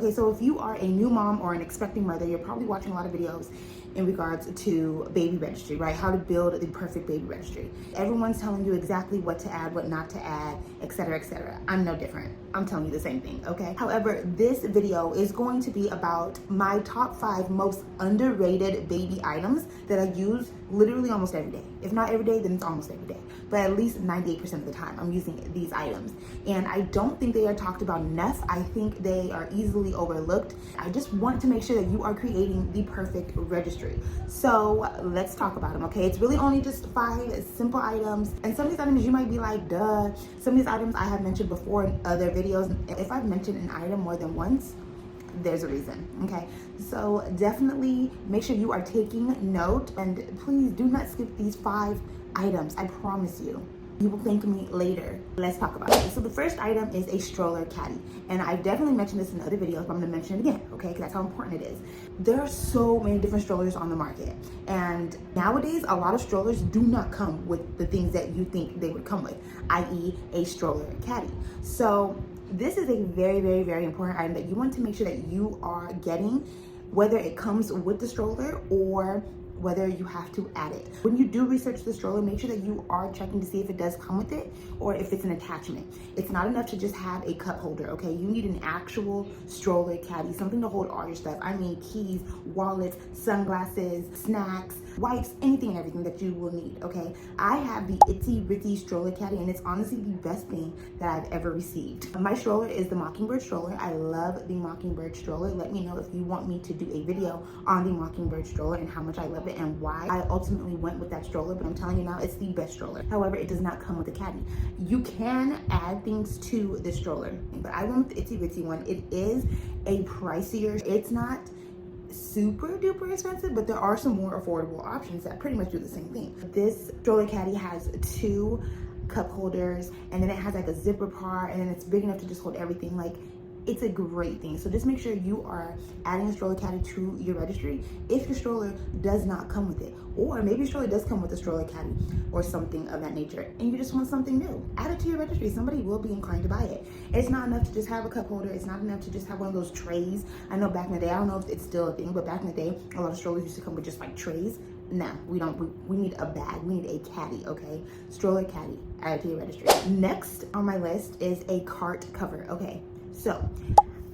Okay, so if you are a new mom or an expecting mother, you're probably watching a lot of videos in regards to baby registry, right? How to build the perfect baby registry. Everyone's telling you exactly what to add, what not to add, etc., etc. I'm no different. I'm telling you the same thing, okay? However, this video is going to be about my top 5 most underrated baby items that I use literally almost every day. If not every day, then it's almost every day. But at least 98% of the time, I'm using these items. And I don't think they are talked about enough. I think they are easily overlooked. I just want to make sure that you are creating the perfect registry. So let's talk about them, okay? It's really only just 5 simple items. And some of these items you might be like, duh. Some of these items I have mentioned before in other videos. If I've mentioned an item more than once, there's a reason, okay? So definitely make sure you are taking note, and please do not skip these 5 items. I promise you. You will thank me later. Let's talk about it. So the first item is a stroller caddy. And I've definitely mentioned this in other videos, but I'm gonna mention it again, okay? Because that's how important it is. There are so many different strollers on the market. And nowadays, a lot of strollers do not come with the things that you think they would come with, i.e. a stroller caddy. So this is a very, very, very important item that you want to make sure that you are getting, whether it comes with the stroller or whether you have to add it. When you do research the stroller, make sure that you are checking to see if it does come with it or if it's an attachment. It's not enough to just have a cup holder, okay? You need an actual stroller caddy, something to hold all your stuff. I mean, keys, wallets, sunglasses, snacks, wipes, anything and everything that you will need, okay? I have the Itsy Bitsy stroller caddy, and it's honestly the best thing that I've ever received. My stroller is the Mockingbird stroller. I love the Mockingbird stroller. Let me know if you want me to do a video on the Mockingbird stroller and how much I love it and why I ultimately went with that stroller, but I'm telling you now, it's the best stroller. However, it does not come with a caddy. You can add things to the stroller, but I went with the Itsy Bitsy one. It is a pricier. It's not super duper expensive, but there are some more affordable options that pretty much do the same thing. This stroller caddy has 2 cup holders, and then it has like a zipper part, and then it's big enough to just hold everything. Like, it's a great thing. So just make sure you are adding a stroller caddy to your registry if your stroller does not come with it. Or maybe your stroller does come with a stroller caddy or something of that nature, and you just want something new. Add it to your registry. Somebody will be inclined to buy it. It's not enough to just have a cup holder. It's not enough to just have one of those trays. I know back in the day, I don't know if it's still a thing, but back in the day, a lot of strollers used to come with just like trays. No, we don't. We need a bag. We need a caddy, okay? Stroller caddy, add it to your registry. Next on my list is a cart cover, okay? So,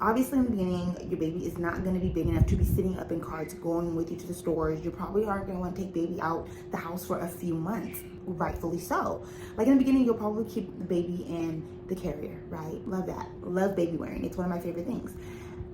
obviously in the beginning, your baby is not going to be big enough to be sitting up in carts going with you to the stores. You probably aren't going to want to take baby out the house for a few months, rightfully so. Like in the beginning, you'll probably keep the baby in the carrier, right? Love that. Love baby wearing. It's one of my favorite things.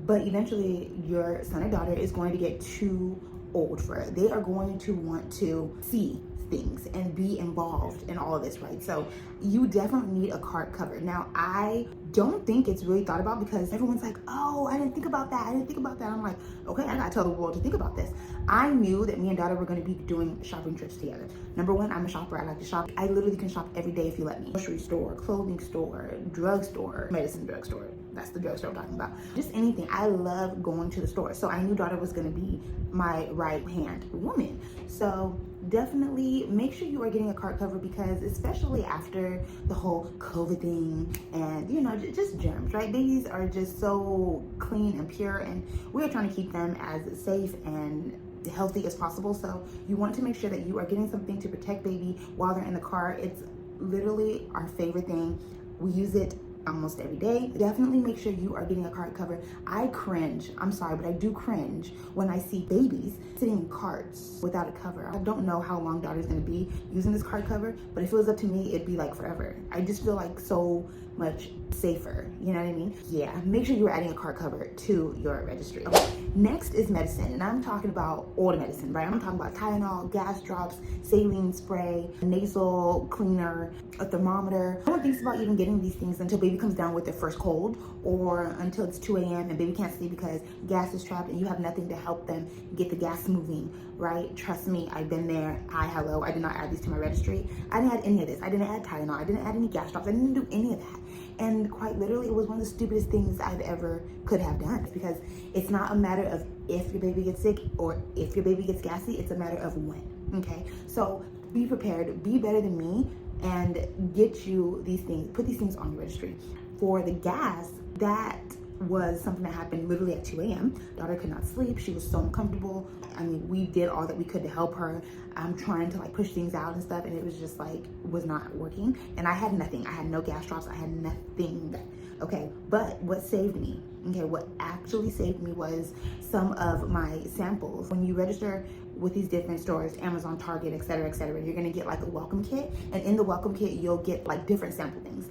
But eventually, your son or daughter is going to get too old for it. They are going to want to see things and be involved in all of this, right? So you definitely need a cart cover. Now, I don't think it's really thought about because everyone's like, oh, I didn't think about that. I didn't think about that. I'm like, okay, I gotta tell the world to think about this. I knew that me and daughter were gonna be doing shopping trips together. Number one, I'm a shopper. I like to shop. I literally can shop every day if you let me. Grocery store, clothing store, drugstore, medicine drugstore. That's the drugstore I'm talking about. Just anything. I love going to the store. So I knew daughter was gonna be my right hand woman. So definitely make sure you are getting a cart cover, because especially after the whole COVID thing and, you know, just germs, right? Babies are just so clean and pure, and we are trying to keep them as safe and healthy as possible. So you want to make sure that you are getting something to protect baby while they're in the car. It's literally our favorite thing. We use it almost every day. Definitely make sure you are getting a cart cover. I cringe, I'm sorry, but I do cringe when I see babies sitting in carts without a cover. I don't know how long daughter's gonna be using this cart cover, but if it was up to me, it'd be like forever. I just feel like so much safer, you know what I mean? Yeah, make sure you're adding a cart cover to your registry. Okay. Next is medicine, and I'm talking about all the medicine, right? I'm talking about Tylenol, gas drops, saline spray, nasal cleaner, a thermometer. No one thinks about even getting these things until baby comes down with their first cold, or until it's 2 a.m. and baby can't sleep because gas is trapped and you have nothing to help them get the gas moving, right? Trust me, I've been there. Hello, I did not add these to my registry. I didn't add any of this. I didn't add Tylenol. I didn't add any gas drops. I didn't do any of that. And quite literally, it was one of the stupidest things I've ever could have done, because it's not a matter of if your baby gets sick or if your baby gets gassy, it's a matter of when, okay? So be prepared, be better than me, and get you these things, put these things on your registry. For the gas, that was something that happened literally at 2 a.m. Daughter could not sleep. She was so uncomfortable. I mean, we did all that we could to help her. I'm trying to like push things out and stuff, and it was just like, was not working. And I had nothing. I had no gas drops. I had nothing. Okay, but what saved me, okay, what actually saved me was some of my samples. When you register with these different stores, Amazon, Target, etc., you're gonna get like a welcome kit, and in the welcome kit, you'll get like different sample things.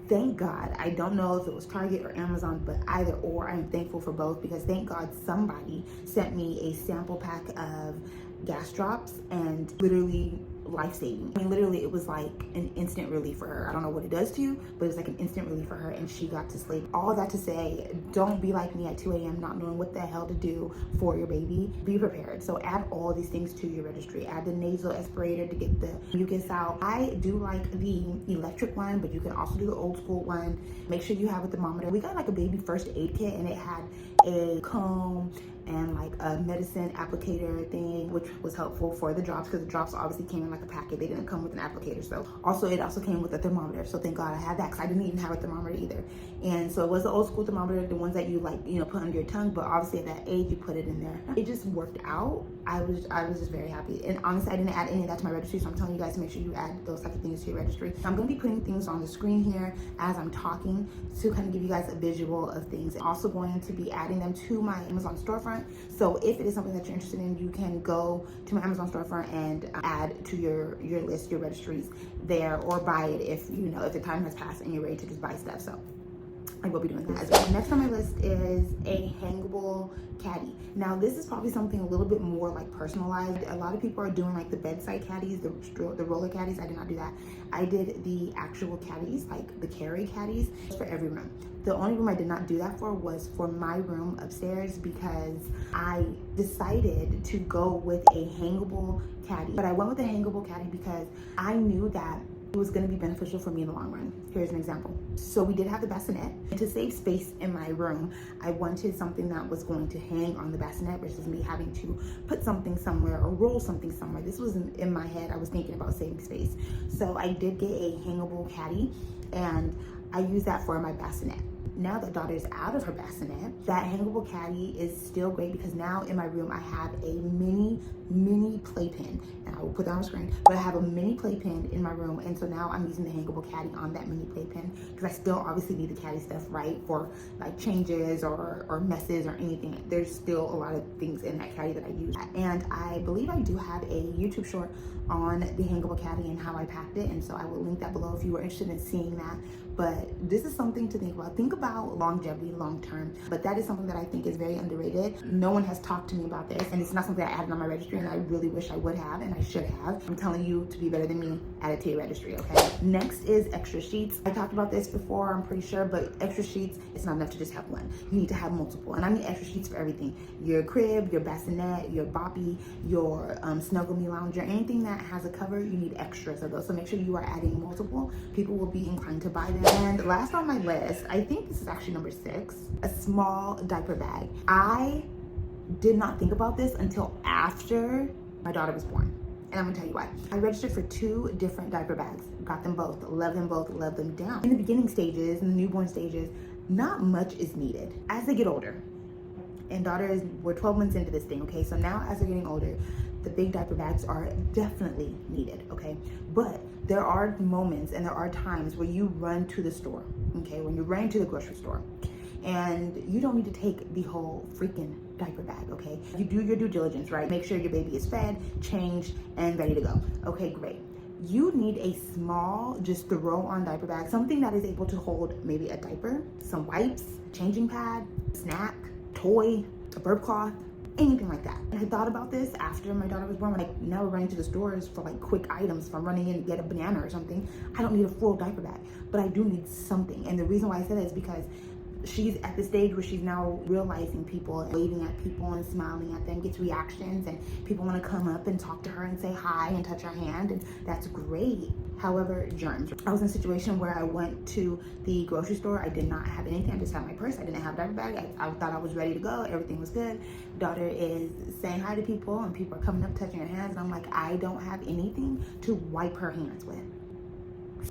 Thank God, I don't know if it was Target or Amazon, but either or, I'm thankful for both, because thank God somebody sent me a sample pack of gas drops, and literally life-saving. I mean, literally it was like an instant relief for her. I don't know what it does to you, but it was like an instant relief for her, and she got to sleep. All that to say, don't be like me at 2 a.m. not knowing what the hell to do for your baby. Be prepared. So add all these things to your registry. Add the nasal aspirator to get the mucus out. I do like the electric one, but you can also do the old school one. Make sure you have a thermometer. We got like a baby first aid kit, and it had a comb and like a medicine applicator thing, which was helpful for the drops, because the drops obviously came in like a packet. They didn't come with an applicator. So also, it also came with a thermometer. So thank God I had that, because I didn't even have a thermometer either. And so it was the old school thermometer, the ones that you like, you know, put under your tongue, but obviously at that age you put it in there. It just worked out. I was just very happy. And honestly, I didn't add any of that to my registry, so I'm telling you guys to make sure you add those types of things to your registry. I'm gonna be putting things on the screen here as I'm talking to kind of give you guys a visual of things. I'm also going to be adding them to my Amazon storefront. So if it is something that you're interested in, you can go to my Amazon storefront and add to your list, your registries there, or buy it if you know, if the time has passed and you're ready to just buy stuff. So I will be doing that as well. Next on my list is a hangable caddy. Now this is probably something a little bit more like personalized. A lot of people are doing like the bedside caddies, the roller caddies. I did not do that. I did the actual caddies, like the carry caddies, for every room. The only room I did not do that for was for my room upstairs, because I decided to go with a hangable caddy. But I went with a hangable caddy because I knew that it was going to be beneficial for me in the long run. Here's an example. So we did have the bassinet, and to save space in my room, I wanted something that was going to hang on the bassinet versus me having to put something somewhere or roll something somewhere. This was in my head. I was thinking about saving space. So I did get a hangable caddy, and I used that for my bassinet. Now that daughter is out of her bassinet, that hangable caddy is still great, because now in my room I have a mini playpen, and I will put that on the screen, but I have a mini playpen in my room, and so now I'm using the hangable caddy on that mini playpen, because I still obviously need the caddy stuff, right, for like changes or messes or anything. There's still a lot of things in that caddy that I use. And I believe I do have a YouTube short on the hangable caddy and how I packed it, and so I will link that below if you were interested in seeing that. But this is something to think about. Think about longevity long term, but that is something that I think is very underrated. No one has talked to me about this, and it's not something I added on my registry, and I really wish I would have, and I should have. I'm telling you, to be better than me, add it to your registry, okay? Next is extra sheets. I talked about this before, I'm pretty sure, but extra sheets, it's not enough to just have one. You need to have multiple, and I mean extra sheets for everything. Your crib, your bassinet, your boppy, your Snuggle Me Lounger, anything that has a cover, you need extras of those. So make sure you are adding multiple. People will be inclined to buy them. And last on my list, I think this is actually number 6, a small diaper bag. I did not think about this until after my daughter was born. And I'm gonna tell you why. I registered for 2 different diaper bags, got them both, love them down. In the beginning stages, in the newborn stages, not much is needed. As they get older, and we're 12 months into this thing, okay? So now as they're getting older, the big diaper bags are definitely needed, okay? But there are moments and there are times where you run to the store, okay? When you're running to the grocery store, and you don't need to take the whole freaking diaper bag, okay? You do your due diligence, right? Make sure your baby is fed, changed, and ready to go. Okay, great. You need a small, just throw on diaper bag, something that is able to hold maybe a diaper, some wipes, changing pad, snack, toy, a burp cloth, anything like that. And I thought about this after my daughter was born. Like, now we're running to the stores for like quick items. If I'm running in to get a banana or something, I don't need a full diaper bag, but I do need something. And the reason why I say that is because she's at the stage where she's now realizing people, waving at people and smiling at them, gets reactions, and people want to come up and talk to her and say hi and touch her hand, and that's great. However, germs. I was in a situation where I went to the grocery store. I did not have anything. I just had my purse. I didn't have a diaper bag. I thought I was ready to go. Everything was good. Daughter is saying hi to people, and people are coming up touching her hands, and I'm like, I don't have anything to wipe her hands with.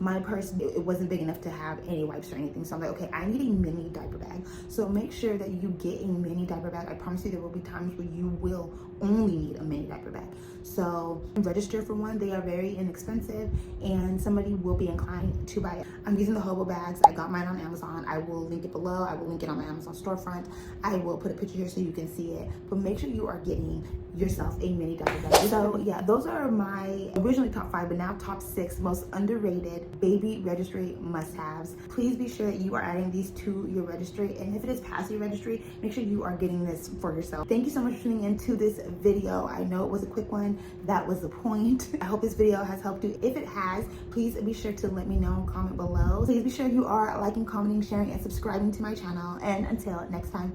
My purse, it wasn't big enough to have any wipes or anything. So I'm like, okay, I need a mini diaper bag. So make sure that you get a mini diaper bag. I promise you there will be times where you will only need a mini diaper bag. So register for one. They are very inexpensive and somebody will be inclined to buy it. I'm using the Hobo bags. I got mine on Amazon. I will link it below. I will link it on my Amazon storefront. I will put a picture here so you can see it. But make sure you are getting yourself a mini diaper bag. So yeah, those are my originally top 5, but now top 6 most underrated baby registry must-haves. Please be sure that you are adding these to your registry, and if it is past your registry, make sure you are getting this for yourself. Thank you so much for tuning into this video. I know it was a quick one. That was the point. I hope this video has helped you. If it has, please be sure to let me know, comment below. Please be sure you are liking, commenting, sharing, and subscribing to my channel. And until next time,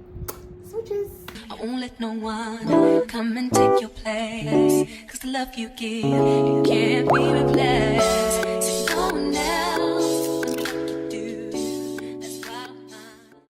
switches. I won't let no one come and take your place, 'cause the love you give, it can't be replaced. So don't ever